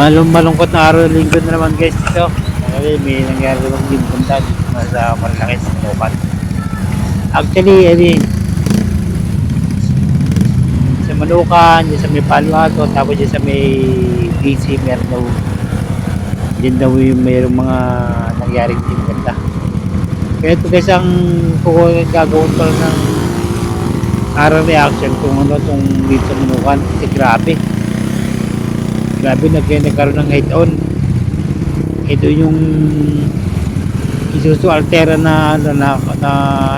Malungkot na araw ng linggo na naman guys dito. Kasi may nangyari ng limbunta dito na sa Marilaki sa Lopan. Actually, sa Manukan, dyan sa may Palo Alto, tapos dyan sa may DC, meron daw dyan daw yung mayroong mga nangyaring limbunta. Kaya ito guys ang gagawin ko ng araw reaction kung ano itong dito sa Manukan. Kasi grabe nagkaroon ng head-on. Ito yung Isuzu Altera na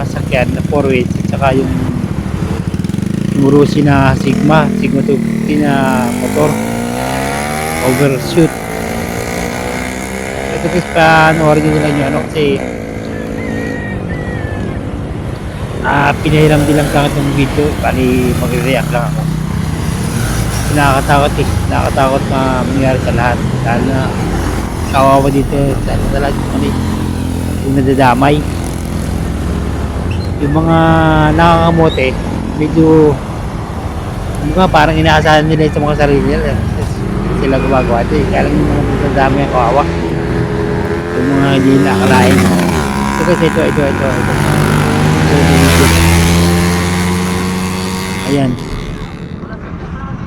sakyan na 4-wheels at saka yung Murusi na Sigma 250 na motor overshoot. Ito guys, panoorin nyo lang yun kasi pinahiram din lang sa itong video, bali magre-react lang ako. Nakakatakot na mangyari sa lahat, dahil na kawawa dito talaga yung nadadamay, yung mga nakakamote, medyo parang inaasahan nila sa mga sarili nila sila gumagawa ito kaya lang yung mga nadadamay ang kawawa, yung mga hindi nakakalain. Ito kasi ito ayan,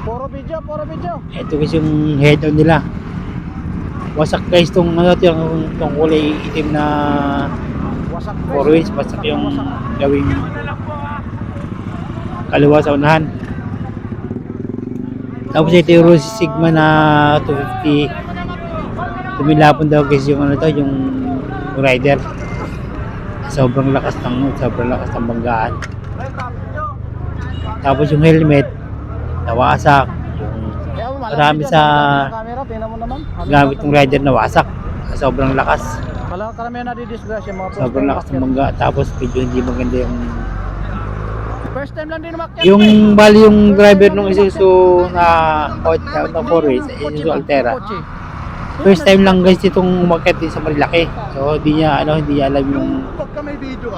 puro video. ito kasi yung head on nila. Wasak guys tong kulay itim na Wasak 4-wheels, wasak yung gawing kaliwa sa unahan. Tapos ito yung Rusi Sigma na 250, tumilapon daw guys yung yung rider. Sobrang lakas ng banggaan. Tapos yung helmet nawasak. Marami sa gamit ng rider na wasak. Sobrang lakas. Karamihan nadidisgrasya mga Sobrang lakas ng bangga. Tapos medyo hindi maganda yung first time lang din umakyat. bali yung driver ng Isuzu na 4-wheels, Isuzu Altera. First time lang guys itong umakyat din sa Marilaki. So hindi niya alam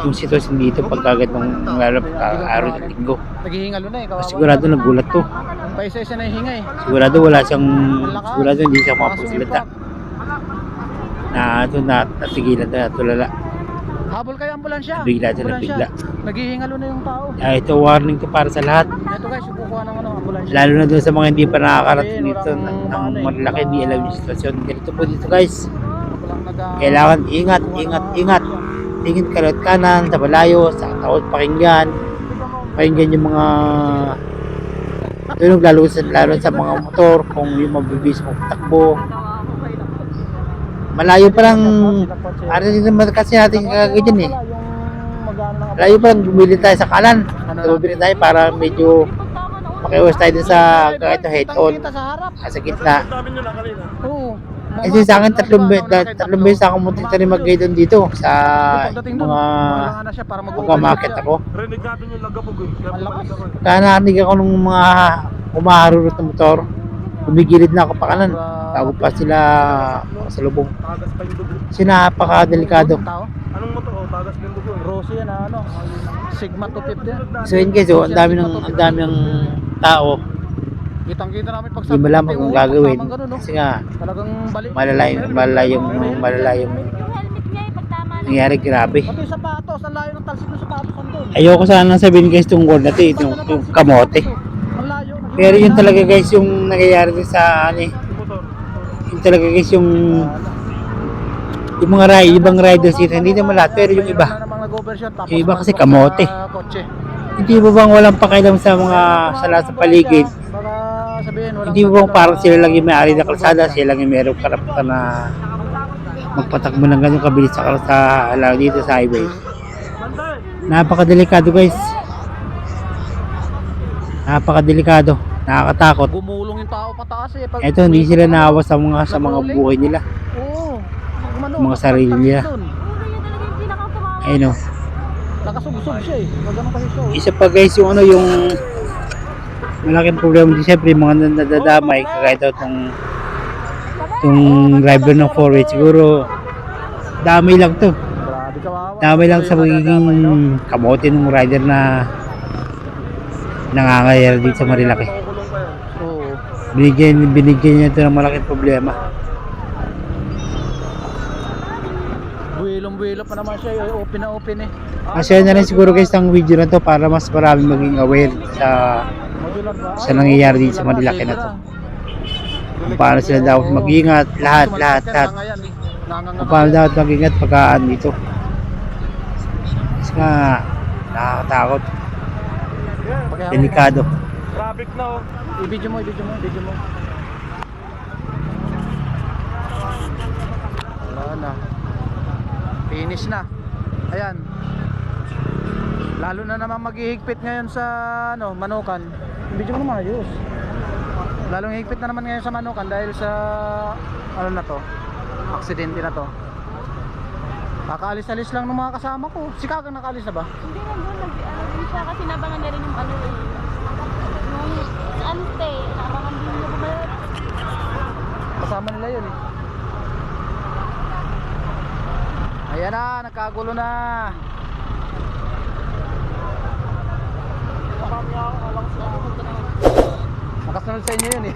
yung sitwasyon dito pagkagat ng araw ng linggo. Naghihingalo na eh. Sigurado nagulat to. Paisa-isa na yung hinga eh. Sigurado hindi siya mapagsalita. Natigilan na tulala. Habol kayo ambulansya. Nabigla. Naghihingalo na yung tao. Ito warning to para sa lahat. Ito guys, kukuha ng ambulansya. Lalo na doon sa mga hindi pa nakakarating dito ng Marilaki, hindi alam yung sitwasyon. Ganito po dito guys. Kailangan ingat. Tingin kalot kanan, sa malayo, sa takot pakinggan yung mga tunog, lalo sa mga motor, kung yung mabibis mo takbo. Malayo pa lang, kasi natin kagagyan eh. Malayo pa lang, bumili tayo sa kanan. Bumili tayo para medyo makiwas tayo din sa head-on sa gitna. Kasi sa akin tatlong beses ako muntik na rin mag-guide dito sa mga pagkamakit ako. Kaya narinig ako ng mga umaharurot ng motor, bumigilid na ako pa kanan bago pa sila makasalubong. Kasi napakadelikado. Anong motor? Tagas ng dugo. Rossi yan Sigma 250. So yun guys, ang dami ng tao. Kitang-kita namin pag Hindi mo alam kung gagawin. Kasi nga talagang balik. malala yung nangyari, grabe. Pati sapatos, ang layo ng talsik ng sapatos andun. Ayoko sana sabihin guys tungkol na ito, yung kamote. Ang layo. Pero yun talaga guys yung nangyayari din sa yun talaga guys yung mga ibang riders dito, hindi naman lahat, pero yung iba kasi kamote. Hindi mo bang walang pakialam sa mga sa paligid? Hindi mo bang parang sila lang yung may-ari na kalsada, sila lang yung mayroong karapatan na magpatakbo ng ganyang kabilis sa dito sa highway. Napakadelikado guys. Nakakatakot. Gumulong yung tao pataas eh. Ito, hindi sila naawa sa mga buhay nila. Oo. Mga sarili nila. Ayun o. Nakasubsob siya eh. Ganun kasi siya. Isa pa guys yung malaking problema din siyempre mga nadadamay kagaya daw itong driver ng 4-wheels. Siguro dami lang to. Dami lang sa magiging kamote ng rider na nangangayari dito sa Marilaki. binigyan niya ito ng malaking problema. Buwilong-buwilo pa naman siya, open na open eh. Kasi na rin siguro guys ang video na to para mas marami maging aware Modular ba? sa nangyayari dito sa Marilaki na to. Kung paano sila dapat mag-ingat, lahat. Kung paano dapat mag-ingat pagkaan dito. Kasi nga, nakakatakot. Delikado. Traffic na oh. I-video mo. Wala na. Finish na. Ayan. Lalo na naman maghihigpit ngayon sa Manukan. Video mo na maayos. Lalong higpit na naman ngayon sa Manukan dahil sa na to, aksidente na to. Kakaalis-alis lang ng mga kasama ko. Si Kagang nakaalis na ba? Hindi na doon, din siya kasi nabangan niya rin yung yung sa ante, nabangan din niya bumalik. Kasama nila yun eh. Ayan na, nagkagulo na. Nakasunod sa inyo yun eh.